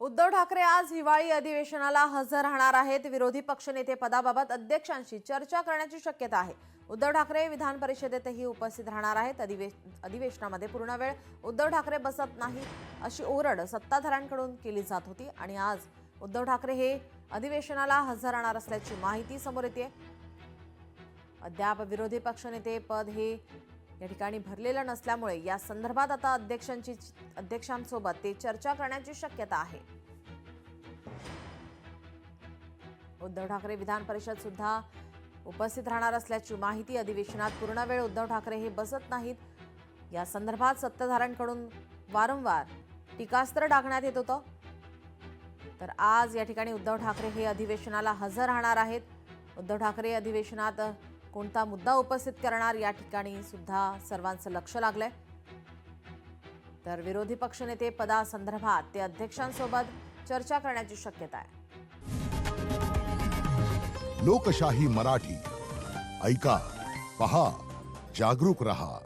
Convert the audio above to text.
उद्धव ठाकरे आज हिवाळी अधिवेशनाला हजर राहणार आहेत। विरोधी पक्षनेते पदाबाबत अध्यक्षांशी चर्चा करण्याची शक्यता आहे। उद्धव ठाकरे विधान परिषदेतही उपस्थित राहणार आहेत। अधिवेशनामध्ये पूर्ण वेळ उद्धव ठाकरे बसत नाही अशी ओरड सत्ताधाऱ्यांकडून केली जात होती आणि आज उद्धव ठाकरे हे अधिवेशनाला हजर राहणार असल्याची माहिती समोर येते। अद्याप विरोधी पक्षनेते पद हे या ठिकाणी भरलेलं नसल्यामुळे या संदर्भात आता अध्यक्षांसोबत ते चर्चा करण्याची शक्यता आहे। उद्धव ठाकरे विधान परिषद सुद्धा उपस्थित राहणार असल्याची माहिती। अधिवेशनात पूर्ण वेळ उद्धव ठाकरे हे बसत नाहीत या संदर्भात सत्ताधाऱ्यांकडून वारंवार टीकास्त्र डागण्यात येत होतं। तर आज या ठिकाणी उद्धव ठाकरे हे अधिवेशनाला हजर राहणार आहेत। उद्धव ठाकरे अधिवेशनात कोणता मुद्दा उपस्थित करणार या ठिकाणी सुद्धा सर्वांचं लक्ष लागलंय। तर विरोधी पक्षनेते पदासंदर्भात ते अध्यक्षांसोबत चर्चा करण्याची शक्यता आहे। लोकशाही मराठी ऐका, पहा, जागरूक रहा।